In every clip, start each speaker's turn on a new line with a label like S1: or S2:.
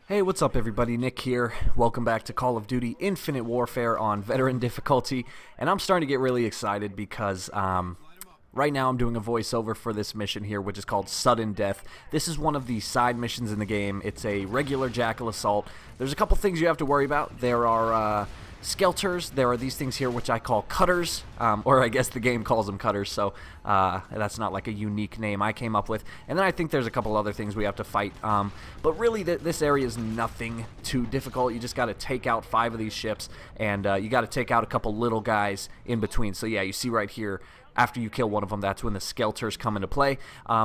S1: Hey, what's up everybody? Nick here. Welcome back to Call of Duty Infinite Warfare on Veteran difficulty. And I'm starting to get really excited because right now I'm doing a voiceover for this mission here, which is called Sudden Death. This is one of the side missions in the game. It's a regular Jackal assault. There's a couple things you have to worry about. There are skelters. There are these things here which I call cutters, or I guess the game calls them cutters, so that's not like a unique name I came up with. And then I think there's a couple other things we have to fight, but really this area is nothing too difficult. You just got to take out 5 of these ships, and you got to take out a couple little guys in between. So yeah, you see right here, after you kill one of them, that's when the skelters come into play.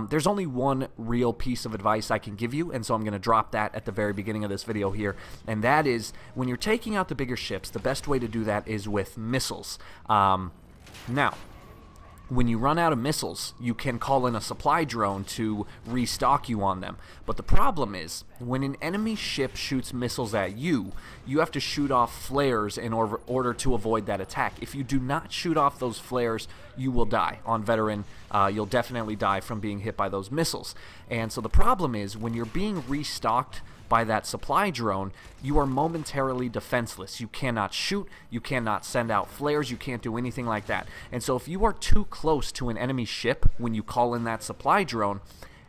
S1: There's only one real piece of advice I can give you, and so I'm going to drop that at the very beginning of this video here, and that is when you're taking out the bigger ships, the best way to do that is with missiles. Now, when you run out of missiles, you can call in a supply drone to restock you on them. But the problem is, when an enemy ship shoots missiles at you, you have to shoot off flares in order to avoid that attack. If you do not shoot off those flares, you will die. On Veteran, you'll definitely die from being hit by those missiles. And so the problem is, when you're being restocked by that supply drone, you are momentarily defenseless. You cannot shoot, you cannot send out flares, you can't do anything like that. And so if you are too close to an enemy ship when you call in that supply drone,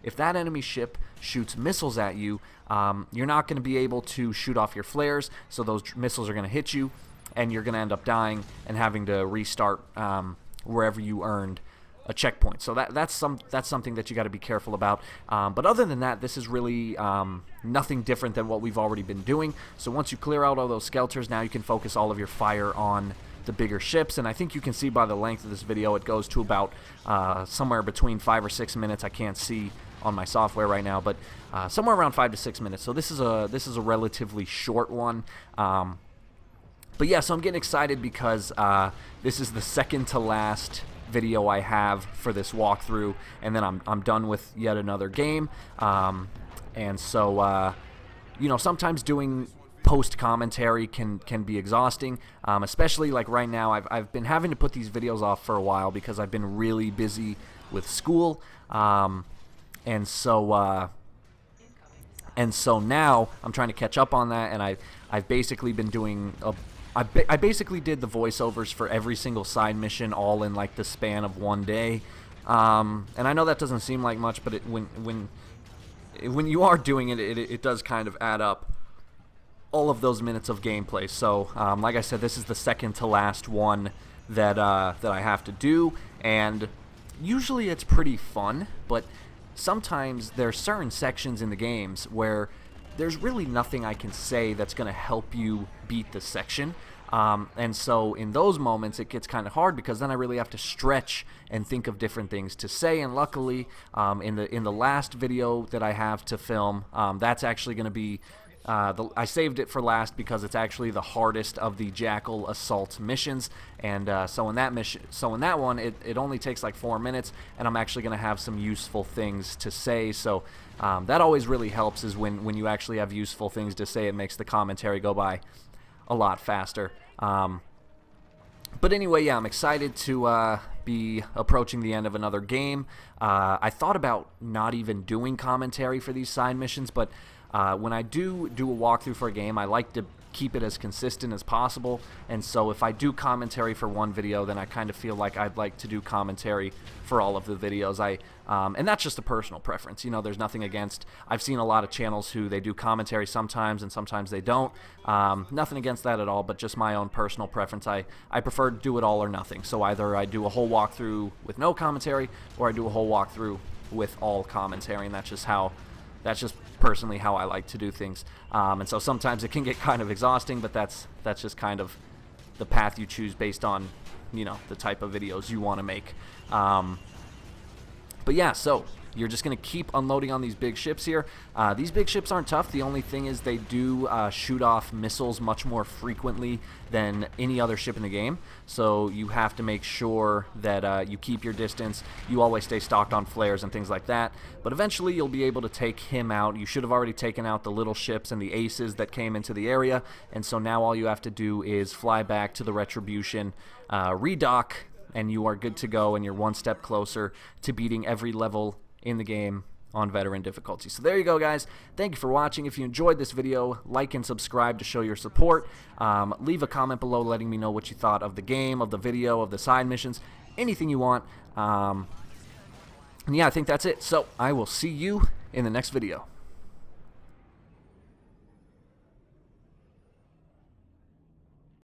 S1: if that enemy ship shoots missiles at you, you're not going to be able to shoot off your flares, so those missiles are going to hit you, and you're going to end up dying and having to restart wherever you earned a checkpoint. So that's something that you got to be careful about. But other than that, this is really nothing different than what we've already been doing. So once you clear out all those skelters, now you can focus all of your fire on the bigger ships. And I think you can see by the length of this video, it goes to about somewhere between 5 or 6 minutes. I can't see on my software right now, but somewhere around 5 to 6 minutes. So this is a relatively short one. But yeah, so I'm getting excited because this is the second to last video I have for this walkthrough, and then I'm done with yet another game. And so you know, sometimes doing post commentary can be exhausting, especially like right now. I've been having to put these videos off for a while because I've been really busy with school, and so now I'm trying to catch up on that, and I've basically been doing I basically did the voiceovers for every single side mission all in like the span of one day. And I know that doesn't seem like much, but when you are doing it, it does kind of add up, all of those minutes of gameplay. So like I said, this is the second to last one that I have to do, and usually it's pretty fun, but sometimes there are certain sections in the games where there's really nothing I can say that's going to help you beat the section. And so in those moments it gets kind of hard, because then I really have to stretch and think of different things to say. And luckily in the last video that I have to film, that's actually going to be I saved it for last because it's actually the hardest of the Jackal assault missions, and so in that one it only takes like 4 minutes, and I'm actually going to have some useful things to say. So that always really helps, is when you actually have useful things to say. It makes the commentary go by a lot faster. But anyway, yeah, I'm excited to be approaching the end of another game. I thought about not even doing commentary for these side missions, but when I do a walkthrough for a game, I like to keep it as consistent as possible. And so if I do commentary for one video, then I kind of feel like I'd like to do commentary for all of the videos. And that's just a personal preference. You know, there's nothing against. I've seen a lot of channels who they do commentary sometimes and sometimes they don't. Nothing against that at all, but just my own personal preference. I prefer to do it all or nothing. So either I do a whole walkthrough with no commentary, or I do a whole walkthrough with all commentary, and that's just personally how I like to do things. And so sometimes it can get kind of exhausting, but that's just kind of the path you choose based on, you know, the type of videos you want to make. But yeah, so you're just going to keep unloading on these big ships here. These big ships aren't tough. The only thing is they do shoot off missiles much more frequently than any other ship in the game. So you have to make sure that you keep your distance. You always stay stocked on flares and things like that. But eventually you'll be able to take him out. You should have already taken out the little ships and the aces that came into the area. And so now all you have to do is fly back to the Retribution, redock, and you are good to go, and you're one step closer to beating every level in the game on veteran difficulty. So there you go, guys. Thank you for watching. If you enjoyed this video, like and subscribe to show your support. Leave a comment below letting me know what you thought of the game, of the video, of the side missions, anything you want. And yeah, I think that's it. So I will see you in the next video.